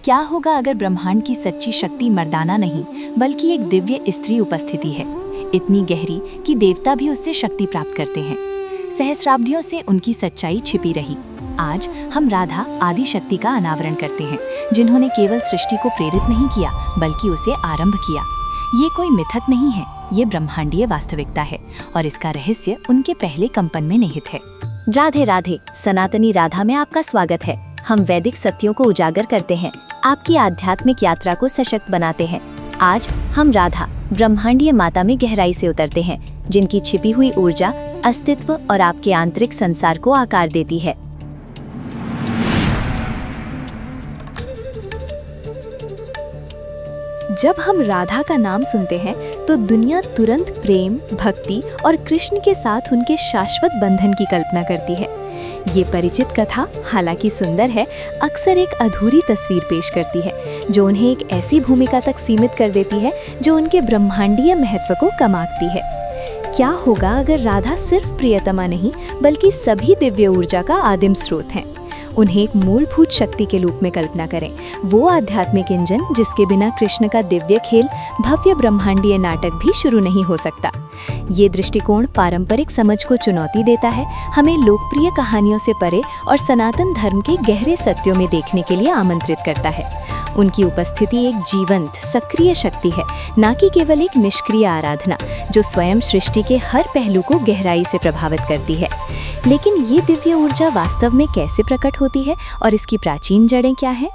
क्या होगा अगर ब्रह्मांड की सच्ची शक्ति मर्दाना नहीं बल्कि एक दिव्य स्त्री उपस्थिति है, इतनी गहरी कि देवता भी उससे शक्ति प्राप्त करते हैं। सहस्राब्दियों से उनकी सच्चाई छिपी रही। आज हम राधा आदि शक्ति का अनावरण करते हैं, जिन्होंने केवल सृष्टि को प्रेरित नहीं किया बल्कि उसे आरंभ किया। ये कोई मिथक नहीं है, ये ब्रह्मांडीय वास्तविकता है और इसका रहस्य उनके पहले कंपन में निहित है। राधे राधे, सनातनी राधा में आपका स्वागत है। हम वैदिक सत्यों को उजागर करते हैं, आपकी आध्यात्मिक यात्रा को सशक्त बनाते हैं। आज हम राधा ब्रह्मांडीय माता में गहराई से उतरते हैं, जिनकी छिपी हुई ऊर्जा, अस्तित्व और आपके आंतरिक संसार को आकार देती है। जब हम राधा का नाम सुनते हैं तो दुनिया तुरंत प्रेम, भक्ति और कृष्ण के साथ उनके शाश्वत बंधन की कल्पना करती है। ये परिचित कथा, हालांकि सुंदर है, अक्सर एक अधूरी तस्वीर पेश करती है, जो उन्हें एक ऐसी भूमिका तक सीमित कर देती है जो उनके ब्रह्मांडीय महत्व को कम आंकती है। क्या होगा अगर राधा सिर्फ प्रियतमा नहीं बल्कि सभी दिव्य ऊर्जा का आदिम स्रोत हैं? उन्हें एक मूलभूत शक्ति के रूप में कल्पना करें, वो आध्यात्मिक इंजन जिसके बिना कृष्ण का दिव्य खेल, भव्य ब्रह्मांडीय नाटक भी शुरू नहीं हो सकता। ये दृष्टिकोण पारंपरिक समझ को चुनौती देता है, हमें लोकप्रिय कहानियों से परे और सनातन धर्म के गहरे सत्यों में देखने के लिए आमंत्रित करता है। उनकी उपस्थिति एक जीवंत, सक्रिय शक्ति है, न कि केवल एक निष्क्रिय आराधना जो स्वयं सृष्टि के हर पहलू को गहराई से प्रभावित करती है। लेकिन ये दिव्य ऊर्जा वास्तव में कैसे प्रकट होती है और इसकी प्राचीन जड़ें क्या हैं?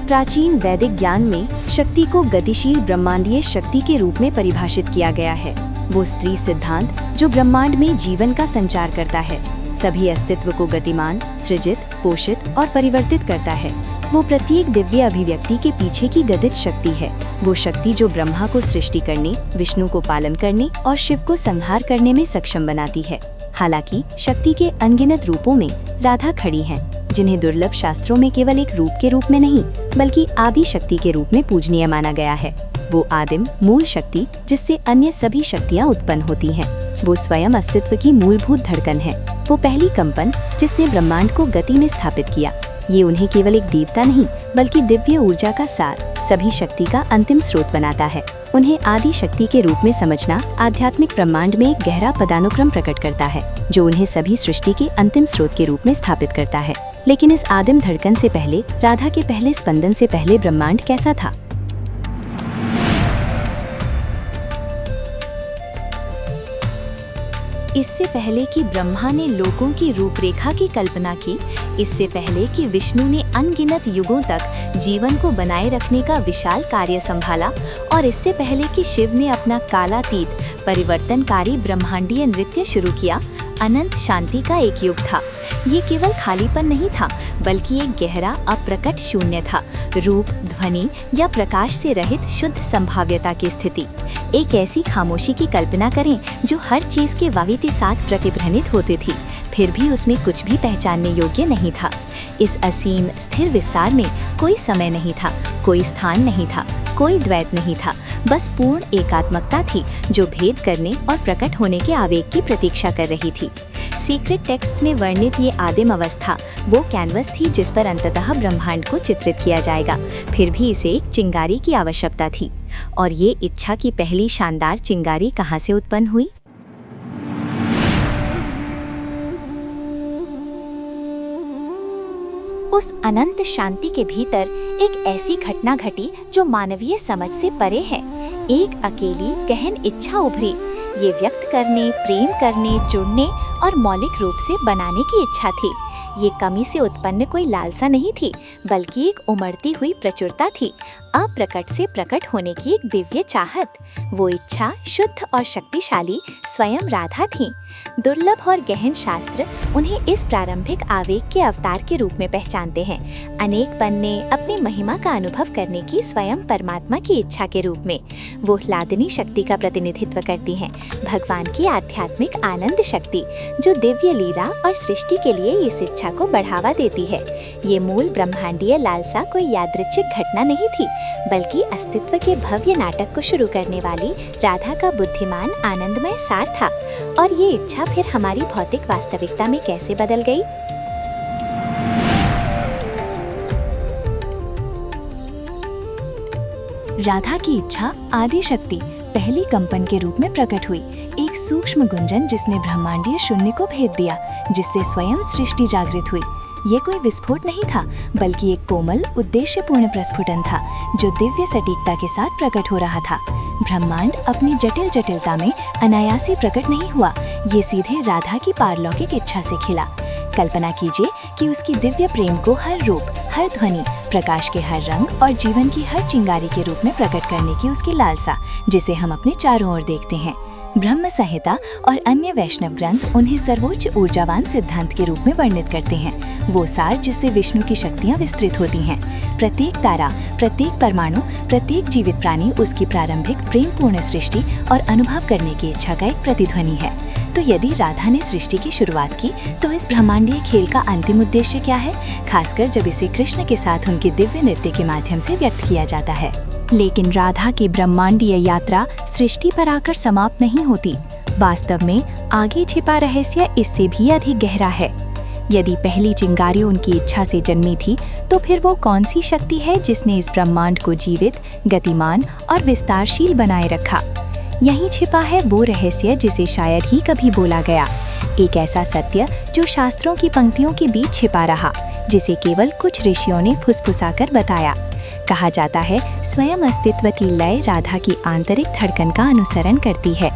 प्राचीन वैदिक ज्ञान में शक्ति को गतिशील ब्रह्मांडीय शक्ति के रूप में परिभाषित किया गया है। वो स्त्री सिद्धांत जो ब्रह्मांड में जीवन का संचार करता है, सभी अस्तित्व को गतिमान, सृजित, पोषित और परिवर्तित करता है। वो प्रत्येक दिव्य अभिव्यक्ति के पीछे की गतिज शक्ति है, वो शक्ति जो ब्रह्मा को सृष्टि करने, विष्णु को पालन करने और शिव को संहार करने में सक्षम बनाती है। हालांकि शक्ति के अनगिनत रूपों में राधा खड़ी हैं, जिन्हें दुर्लभ शास्त्रों में केवल एक रूप के रूप में नहीं बल्कि आदि शक्ति के रूप में पूजनीय माना गया है। वो आदिम मूल शक्ति जिससे अन्य सभी शक्तियाँ उत्पन्न होती हैं। वो स्वयं अस्तित्व की मूलभूत धड़कन है, वो पहली कंपन जिसने ब्रह्मांड को गति में स्थापित किया। ये उन्हें केवल एक देवता नहीं बल्कि दिव्य ऊर्जा का सार, सभी शक्ति का अंतिम स्रोत बनाता है। उन्हें आदि शक्ति के रूप में समझना आध्यात्मिक ब्रह्मांड में एक गहरा पदानुक्रम प्रकट करता है, जो उन्हें सभी सृष्टि के अंतिम स्रोत के रूप में स्थापित करता है। लेकिन इस आदिम धड़कन से पहले, राधा के पहले स्पंदन से पहले ब्रह्मांड कैसा था? इससे पहले कि ब्रह्मा ने लोकों की रूपरेखा की कल्पना की, इससे पहले कि विष्णु ने अनगिनत युगों तक जीवन को बनाए रखने का विशाल कार्य संभाला और इससे पहले कि शिव ने अपना कालातीत परिवर्तनकारी ब्रह्मांडीय नृत्य शुरू किया, अनंत शांति का एक युग था। ये केवल खालीपन नहीं था बल्कि एक गहरा अप्रकट शून्य था, रूप, ध्वनि या प्रकाश से रहित शुद्ध संभाव्यता की स्थिति। एक ऐसी खामोशी की कल्पना करें जो हर चीज के वाविति साथ प्रतिध्वनित होती थी, फिर भी उसमें कुछ भी पहचानने योग्य नहीं था। इस असीम स्थिर विस्तार में कोई समय नहीं था, कोई स्थान नहीं था, कोई द्वैत नहीं था, बस पूर्ण एकात्मकता थी जो भेद करने और प्रकट होने के आवेग की प्रतीक्षा कर रही थी। सीक्रेट टेक्स्ट्स में वर्णित ये आदिम अवस्था वो कैनवस थी जिस पर अंततः ब्रह्मांड को चित्रित किया जाएगा। फिर भी इसे एक चिंगारी की आवश्यकता थी। और ये इच्छा की पहली शानदार चिंगारी कहाँ से उत्पन्न हुई? उस अनंत शांति के भीतर एक ऐसी घटना घटी जो मानवीय समझ से परे है। एक अकेली गहन इच्छा उभरी, ये व्यक्त करने, प्रेम करने, जुड़ने और मौलिक रूप से बनाने की इच्छा थी। ये कमी से उत्पन्न कोई लालसा नहीं थी बल्कि एक उमड़ती हुई प्रचुरता थी, अप्रकट से प्रकट होने की एक दिव्य चाहत। वो इच्छा शुद्ध और शक्तिशाली स्वयं राधा थी। दुर्लभ और गहन शास्त्र उन्हें इस प्रारंभिक आवेग के अवतार के रूप में पहचानते हैं, अनेक पन्ने अपनी महिमा का अनुभव करने की स्वयं परमात्मा की इच्छा के रूप में। वो लादनी शक्ति का प्रतिनिधित्व करती हैं, भगवान की आध्यात्मिक आनंद शक्ति जो दिव्य लीला और सृष्टि के लिए इस इच्छा को बढ़ावा देती है। ये मूल ब्रह्मांडीय लालसा कोई यादृच्छिक घटना नहीं थी बल्कि अस्तित्व के भव्य नाटक को शुरू करने वाली राधा का बुद्धिमान आनंदमय सार था। और ये इच्छा फिर हमारी भौतिक वास्तविकता में कैसे बदल गई? राधा की इच्छा आदि शक्ति पहली कंपन के रूप में प्रकट हुई, एक सूक्ष्म गुंजन जिसने ब्रह्मांडीय शून्य को भेद दिया, जिससे स्वयं सृष्टि जागृत हुई। ये कोई विस्फोट नहीं था, बल्कि एक कोमल उद्देश्यपूर्ण प्रस्फुटन था जो दिव्य सटीकता के साथ प्रकट हो रहा था। ब्रह्मांड अपनी जटिल जटिलता में अनायासी प्रकट नहीं हुआ, ये सीधे राधा की पारलौकिक इच्छा से खिला। कल्पना कीजिए कि उसकी दिव्य प्रेम को हर रूप, हर ध्वनि, प्रकाश के हर रंग और जीवन की हर चिंगारी के रूप में प्रकट करने की उसकी लालसा, जिसे हम अपने चारों ओर देखते हैं। ब्रह्म संहिता और अन्य वैष्णव ग्रंथ उन्हें सर्वोच्च ऊर्जावान सिद्धांत के रूप में वर्णित करते हैं, वो सार जिससे विष्णु की शक्तियाँ विस्तृत होती हैं। प्रत्येक तारा, प्रत्येक परमाणु, प्रत्येक जीवित प्राणी उसकी प्रारंभिक प्रेमपूर्ण सृष्टि और अनुभव करने की इच्छा का एक प्रतिध्वनि है। तो यदि राधा ने सृष्टि की शुरुआत की, तो इस ब्रह्मांडीय खेल का अंतिम उद्देश्य क्या है, खासकर जब इसे कृष्ण के साथ उनके दिव्य नृत्य के माध्यम से व्यक्त किया जाता है। लेकिन राधा की ब्रह्मांडीय यात्रा सृष्टि पर आकर समाप्त नहीं होती। वास्तव में आगे छिपा रहस्य इससे भी अधिक गहरा है। यदि पहली चिंगारी उनकी इच्छा से जन्मी थी, तो फिर वो कौन सी शक्ति है जिसने इस ब्रह्मांड को जीवित, गतिमान और विस्तारशील बनाए रखा? यहीं छिपा है वो रहस्य जिसे शायद ही कभी बोला गया, एक ऐसा सत्य जो शास्त्रों की पंक्तियों के बीच छिपा रहा, जिसे केवल कुछ ऋषियों ने फुसफुसाकर बताया। कहा जाता है, स्वयं अस्तित्व की लय राधा की आंतरिक धड़कन का अनुसरण करती है।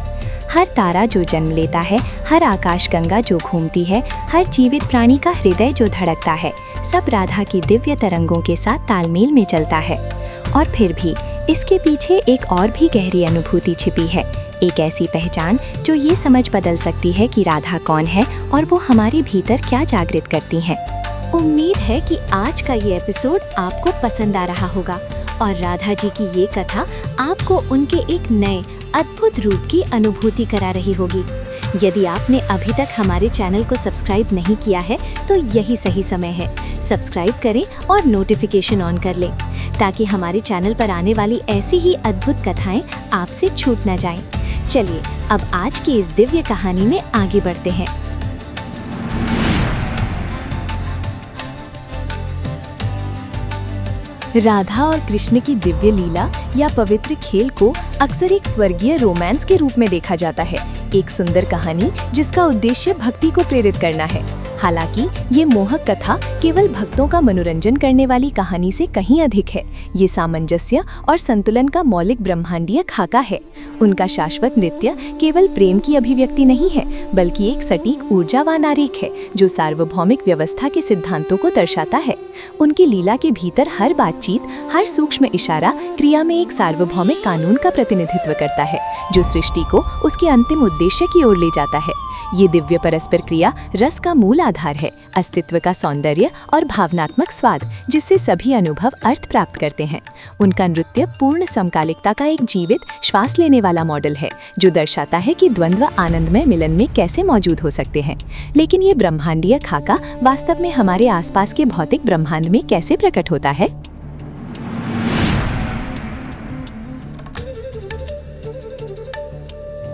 हर तारा जो जन्म लेता है, हर आकाशगंगा जो घूमती है, हर जीवित प्राणी का हृदय जो धड़कता है, सब राधा की दिव्य तरंगों के साथ तालमेल में चलता है। और फिर भी इसके पीछे एक और भी गहरी अनुभूति छिपी है, एक ऐसी पहचान जो ये समझ बदल सकती है कि राधा कौन है और वो हमारे भीतर क्या जागृत करती हैं। उम्मीद है कि आज का ये एपिसोड आपको पसंद आ रहा होगा और राधा जी की ये कथा आपको उनके एक नए अद्भुत रूप की अनुभूति करा रही होगी। यदि आपने अभी तक हमारे चैनल को सब्सक्राइब नहीं किया है, तो यही सही समय है। सब्सक्राइब करें और नोटिफिकेशन ऑन कर लें, ताकि हमारे चैनल पर आने वाली ऐसी ही अद्भुत कथाएं आपसे छूट न जाएं। चलिए अब आज की इस दिव्य कहानी में आगे बढ़ते हैं। राधा और कृष्ण की दिव्य लीला या पवित्र खेल को अक्सर एक स्वर्गीय रोमांस के रूप में देखा जाता है, एक सुंदर कहानी जिसका उद्देश्य भक्ति को प्रेरित करना है। हालांकि ये मोहक कथा केवल भक्तों का मनोरंजन करने वाली कहानी से कहीं अधिक है। ये सामंजस्य और संतुलन का मौलिक ब्रह्मांडीय खाका है। उनका शाश्वत नृत्य केवल प्रेम की अभिव्यक्ति नहीं है, बल्कि एक सटीक ऊर्जावान आरेख है जो सार्वभौमिक व्यवस्था के सिद्धांतों को दर्शाता है। उनकी लीला के भीतर हर बातचीत, हर सूक्ष्म इशारा क्रिया में एक सार्वभौमिक कानून का प्रतिनिधित्व करता है, जो सृष्टि को उसके अंतिम उद्देश्य की ओर ले जाता है। ये दिव्य परस्पर क्रिया रस का मूल आधार है, अस्तित्व का सौंदर्य और भावनात्मक स्वाद, जिससे सभी अनुभव अर्थ प्राप्त करते हैं। उनका नृत्य पूर्ण समकालिकता का एक जीवित, श्वास लेने वाला मॉडल है, जो दर्शाता है कि द्वंद्व आनंदमय मिलन में कैसे मौजूद हो सकते हैं। लेकिन ये ब्रह्मांडीय खाका वास्तव में हमारे आसपास के भौतिक ब्रह्मांड में कैसे प्रकट होता है?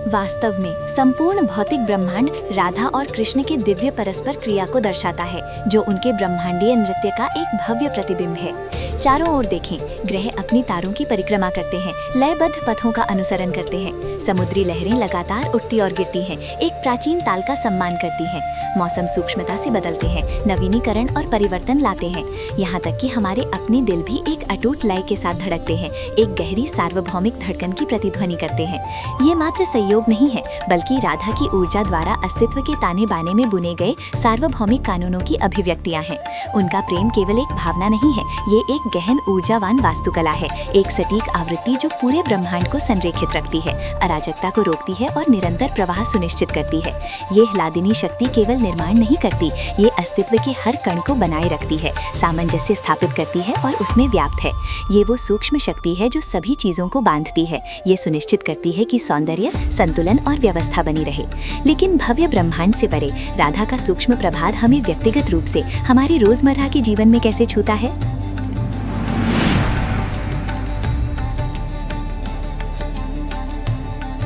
वास्तव में संपूर्ण भौतिक ब्रह्मांड राधा और कृष्ण के दिव्य परस्पर क्रिया को दर्शाता है, जो उनके ब्रह्मांडीय नृत्य का एक भव्य प्रतिबिंब है। चारों ओर देखें, ग्रह अपनी तारों की परिक्रमा करते हैं, लयबद्ध पथों का अनुसरण करते हैं। समुद्री लहरें लगातार उठती और गिरती हैं, एक प्राचीन ताल का सम्मान करती हैं। मौसम सूक्ष्मता से बदलते हैं, नवीनीकरण और परिवर्तन लाते हैं। यहाँ तक कि हमारे अपने दिल भी एक अटूट लय के साथ धड़कते हैं, एक गहरी सार्वभौमिक धड़कन की प्रतिध्वनि करते हैं। ये मात्र संयोग नहीं है, बल्कि राधा की ऊर्जा द्वारा अस्तित्व के ताने बाने में बुने गए सार्वभौमिक कानूनों की अभिव्यक्तियां हैं। उनका प्रेम केवल एक भावना नहीं है, ये एक गहन ऊर्जावान वास्तुकला है, एक सटीक आवृत्ति जो पूरे ब्रह्मांड को संरेखित रखती है, अराजकता को रोकती है और निरंतर प्रवाह सुनिश्चित करती है। ये ह्लादिनी शक्ति केवल निर्माण नहीं करती, ये अस्तित्व के हर कण को बनाए रखती है, सामंजस्य स्थापित करती है और उसमें व्याप्त है। ये वो सूक्ष्म शक्ति है जो सभी चीजों को बांधती है, ये सुनिश्चित करती है कि सौंदर्य, संतुलन और व्यवस्था बनी रहे। लेकिन भव्य ब्रह्मांड से परे राधा का सूक्ष्म प्रभाव हमें व्यक्तिगत रूप से हमारे रोजमर्रा के जीवन में कैसे छूता है?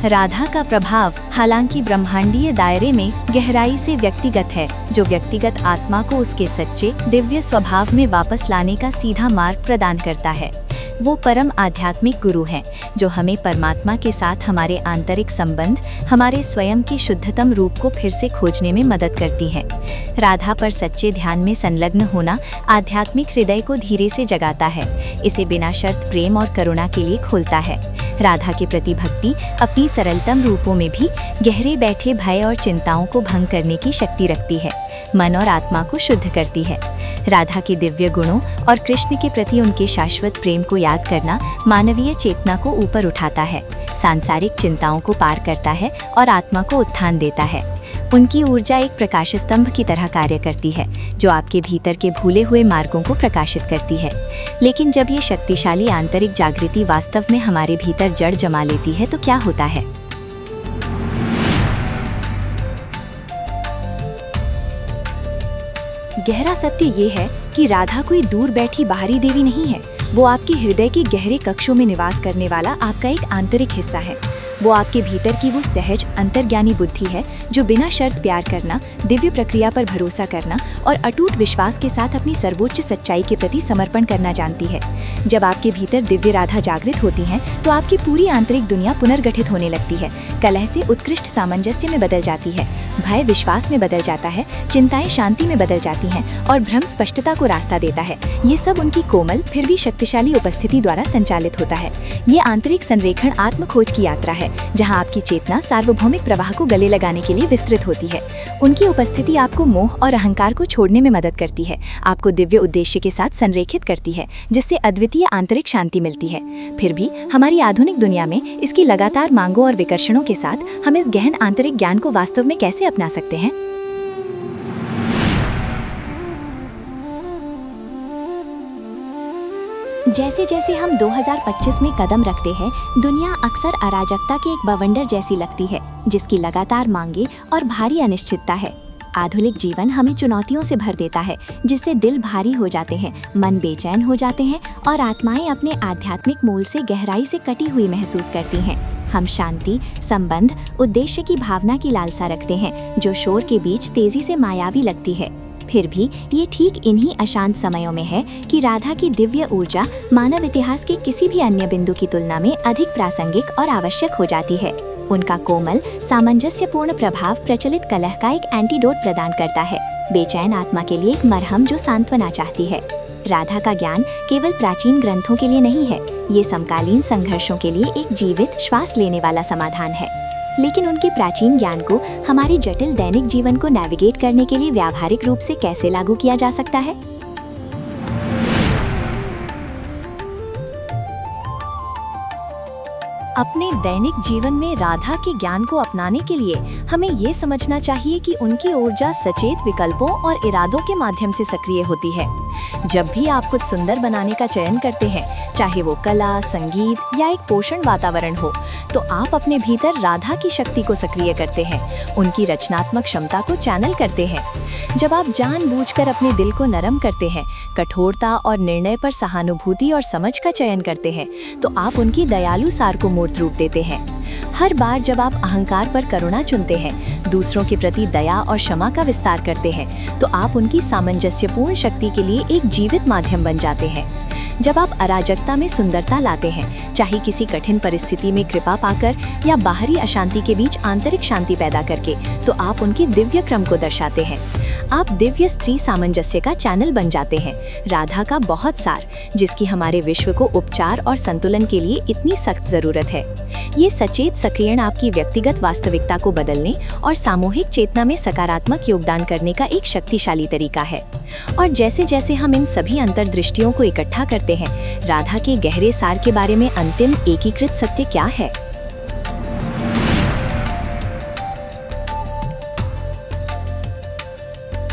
राधा का प्रभाव हालांकि ब्रह्मांडीय दायरे में गहराई से व्यक्तिगत है, जो व्यक्तिगत आत्मा को उसके सच्चे दिव्य स्वभाव में वापस लाने का सीधा मार्ग प्रदान करता है। वो परम आध्यात्मिक गुरु हैं, जो हमें परमात्मा के साथ हमारे आंतरिक संबंध, हमारे स्वयं के शुद्धतम रूप को फिर से खोजने में मदद करती हैं। राधा पर सच्चे ध्यान में संलग्न होना आध्यात्मिक हृदय को धीरे से जगाता है, इसे बिना शर्त प्रेम और करुणा के लिए खोलता है। राधा के प्रति भक्ति अपनी सरलतम रूपों में भी गहरे बैठे भय और चिंताओं को भंग करने की शक्ति रखती है, मन और आत्मा को शुद्ध करती है। राधा के दिव्य गुणों और कृष्ण के प्रति उनके शाश्वत प्रेम को याद करना मानवीय चेतना को ऊपर उठाता है, सांसारिक चिंताओं को पार करता है और आत्मा को उत्थान देता है। उनकी ऊर्जा एक प्रकाश स्तंभ की तरह कार्य करती है, जो आपके भीतर के भूले हुए मार्गों को प्रकाशित करती है। लेकिन जब ये शक्तिशाली आंतरिक जागृति वास्तव में हमारे भीतर जड़ जमा लेती है तो क्या होता है? गहरा सत्य ये है कि राधा कोई दूर बैठी बाहरी देवी नहीं है। वो आपके हृदय के गहरे कक्षों में निवास करने वाला आपका एक आंतरिक हिस्सा है। वो आपके भीतर की वो सहज अंतर्ज्ञानी बुद्धि है जो बिना शर्त प्यार करना, दिव्य प्रक्रिया पर भरोसा करना और अटूट विश्वास के साथ अपनी सर्वोच्च सच्चाई के प्रति समर्पण करना जानती है। जब आपके भीतर दिव्य राधा जागृत होती हैं, तो आपकी पूरी आंतरिक दुनिया पुनर्गठित होने लगती है। कलह से उत्कृष्ट सामंजस्य में बदल जाती है, भय विश्वास में बदल जाता है, चिंताएं शांति में बदल जाती हैं और भ्रम स्पष्टता को रास्ता देता है। ये सब उनकी कोमल फिर भी शक्तिशाली उपस्थिति द्वारा संचालित होता है। ये आंतरिक संरेखण आत्मखोज की यात्रा है, जहां आपकी चेतना सार्वभौमिक प्रवाह को गले लगाने के लिए विस्तृत होती है। उनकी उपस्थिति आपको मोह और अहंकार को छोड़ने में मदद करती है, आपको दिव्य उद्देश्य के साथ संरेखित करती है, जिससे अद्वितीय आंतरिक शांति मिलती है। फिर भी हमारी आधुनिक दुनिया में इसकी लगातार मांगों और विकर्षणों के साथ हम इस गहन आंतरिक ज्ञान को वास्तव में कैसे अपना सकते हैं? जैसे जैसे हम 2025 में कदम रखते हैं, दुनिया अक्सर अराजकता के एक बवंडर जैसी लगती है, जिसकी लगातार मांगे और भारी अनिश्चितता है। आधुनिक जीवन हमें चुनौतियों से भर देता है, जिससे दिल भारी हो जाते हैं, मन बेचैन हो जाते हैं और आत्माएं अपने आध्यात्मिक मूल से गहराई से कटी हुई महसूस करती हैं। हम शांति, संबंध, उद्देश्य की भावना की लालसा रखते हैं, जो शोर के बीच तेजी से मायावी लगती है। फिर भी ये ठीक इन्हीं अशांत समयों में है कि राधा की दिव्य ऊर्जा मानव इतिहास के किसी भी अन्य बिंदु की तुलना में अधिक प्रासंगिक और आवश्यक हो जाती है। उनका कोमल, सामंजस्यपूर्ण प्रभाव प्रचलित कलह का एक एंटीडोट प्रदान करता है, बेचैन आत्मा के लिए एक मरहम जो सांत्वना चाहती है। राधा का ज्ञान केवल प्राचीन ग्रंथों के लिए नहीं है, ये समकालीन संघर्षों के लिए एक जीवित, श्वास लेने वाला समाधान है। लेकिन उनके प्राचीन ज्ञान को हमारे जटिल दैनिक जीवन को नेविगेट करने के लिए व्यावहारिक रूप से कैसे लागू किया जा सकता है? अपने दैनिक जीवन में राधा के ज्ञान को अपनाने के लिए हमें ये समझना चाहिए कि उनकी ऊर्जा सचेत विकल्पों और इरादों के माध्यम से सक्रिय होती है। जब भी आप कुछ सुंदर बनाने का चयन करते हैं, चाहे वो कला, संगीत या एक पोषण वातावरण हो, तो आप अपने भीतर राधा की शक्ति को सक्रिय करते हैं, उनकी रचनात्मक क्षमता को चैनल करते हैं। जब आप जानबूझकर अपने दिल को नरम करते हैं, कठोरता और निर्णय पर सहानुभूति और समझ का चयन करते हैं, तो आप उनकी दयालु सार को मूर्त रूप देते हैं। हर बार जब आप अहंकार पर करुणा चुनते हैं, दूसरों के प्रति दया और क्षमा का विस्तार करते हैं, तो आप उनकी सामंजस्यपूर्ण शक्ति के लिए एक जीवित माध्यम बन जाते हैं। जब आप अराजकता में सुंदरता लाते हैं, चाहे किसी कठिन परिस्थिति में कृपा पाकर या बाहरी अशांति के बीच आंतरिक शांति पैदा करके, तो आप उनके दिव्य क्रम को दर्शाते हैं। आप दिव्य स्त्री सामंजस्य का चैनल बन जाते हैं, राधा का बहुत सार, जिसकी हमारे विश्व को उपचार और संतुलन के लिए इतनी सख्त जरूरत है। ये सचेत सक्रियण आपकी व्यक्तिगत वास्तविकता को बदलने और सामूहिक चेतना में सकारात्मक योगदान करने का एक शक्तिशाली तरीका है। और जैसे जैसे हम इन सभी अंतर्दृष्टियों को इकट्ठा करते हैं, राधा के गहरे सार के बारे में अंतिम एकीकृत सत्य क्या है?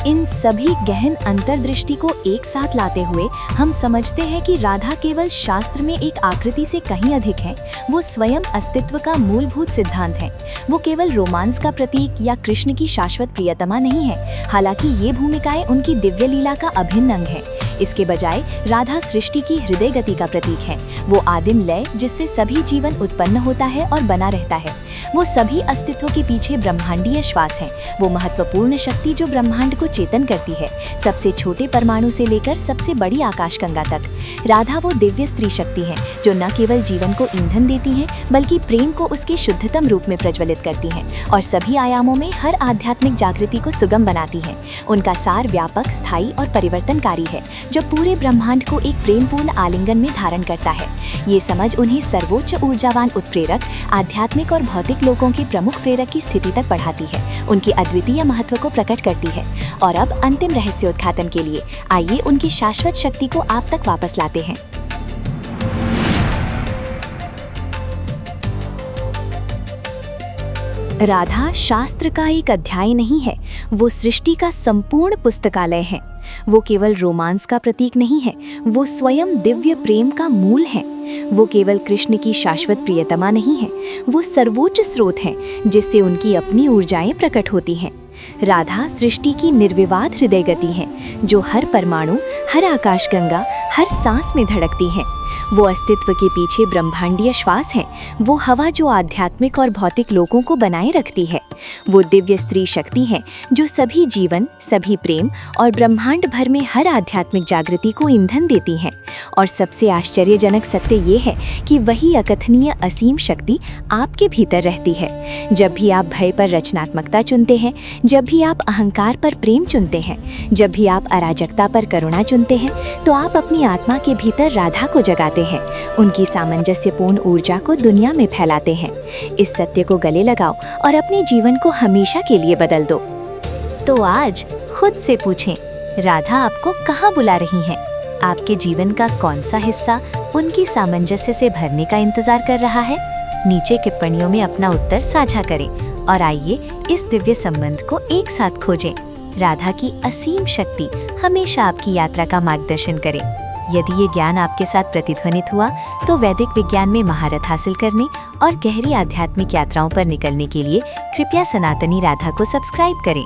इन सभी गहन अंतर्दृष्टि को एक साथ लाते हुए हम समझते हैं कि राधा केवल शास्त्र में एक आकृति से कहीं अधिक है। वो स्वयं अस्तित्व का मूलभूत सिद्धांत है। वो केवल रोमांस का प्रतीक या कृष्ण की शाश्वत प्रियतमा नहीं है, हालांकि ये भूमिकाएं उनकी दिव्य लीला का अभिन्न अंग है। इसके बजाय राधा सृष्टि की हृदय गति का प्रतीक है। वो आदिम लय जिससे सभी जीवन उत्पन्न होता है और बना रहता है। वो सभी अस्तित्व के पीछे ब्रह्मांडीय श्वास है। वो महत्वपूर्ण शक्ति जो ब्रह्मांड को चेतन करती है, सबसे छोटे परमाणु से लेकर सबसे बड़ी आकाशगंगा तक। राधा वो दिव्य स्त्री शक्ति है जो न केवल जीवन को ईंधन देती है बल्कि प्रेम को उसके शुद्धतम रूप में प्रज्वलित करती है और सभी आयामों में हर आध्यात्मिक जागृति को सुगम बनाती है। उनका सार व्यापक, स्थायी और परिवर्तनकारी है जो पूरे ब्रह्मांड को एक प्रेमपूर्ण आलिंगन में धारण करता है। ये समझ उन्हें सर्वोच्च ऊर्जावान उत्प्रेरक, आध्यात्मिक और भौतिक लोगों के प्रमुख प्रेरक की स्थिति तक बढ़ाती है, उनकी अद्वितीय महत्व को प्रकट करती है। और अब अंतिम रहस्योद्घाटन के लिए आइए उनकी शाश्वत शक्ति को आप तक वापस लाते हैं। राधा शास्त्र का एक अध्याय नहीं है, वो सृष्टि का संपूर्ण पुस्तकालय है। वो केवल रोमांस का प्रतीक नहीं है, वो स्वयं दिव्य प्रेम का मूल है। वो केवल कृष्ण की शाश्वत प्रियतमा नहीं है, वो सर्वोच्च स्रोत है जिससे उनकी अपनी ऊर्जाएं प्रकट होती हैं। राधा सृष्टि की निर्विवाद हृदय गति है जो हर परमाणु, हर आकाशगंगा, हर सांस में धड़कती है। वो अस्तित्व के पीछे ब्रह्मांडीय श्वास है, वो हवा जो आध्यात्मिक और भौतिक लोगों को बनाए रखती है। वो दिव्य स्त्री शक्ति है जो सभी जीवन, सभी प्रेम और ब्रह्मांड भर में हर आध्यात्मिक जागृति को ईंधन देती है। और सबसे आश्चर्यजनक सत्य ये है कि वही अकथनीय असीम शक्ति आपके भीतर रहती है। जब भी आप भय पर रचनात्मकता चुनते हैं, जब भी आप अहंकार पर प्रेम चुनते हैं, जब भी आप अराजकता पर करुणा चुनते हैं, तो आप अपनी आत्मा के भीतर राधा को जगाते हैं, उनकी सामंजस्यपूर्ण ऊर्जा को दुनिया में फैलाते हैं। इस सत्य को गले लगाओ और अपने जीवन को हमेशा के लिए बदल दो। तो आज खुद से पूछें, राधा आपको कहाँ बुला रही हैं? आपके जीवन का कौन सा हिस्सा उनकी सामंजस्य से भरने का इंतजार कर रहा है? नीचे टिप्पणियों में अपना उत्तर साझा करें और आइए इस दिव्य संबंध को एक साथ खोजें। राधा की असीम शक्ति हमेशा आपकी यात्रा का मार्गदर्शन करे। यदि ये ज्ञान आपके साथ प्रतिध्वनित हुआ तो वैदिक विज्ञान में महारत हासिल करने और गहरी आध्यात्मिक यात्राओं पर निकलने के लिए कृपया सनातनी राधा को सब्सक्राइब करें।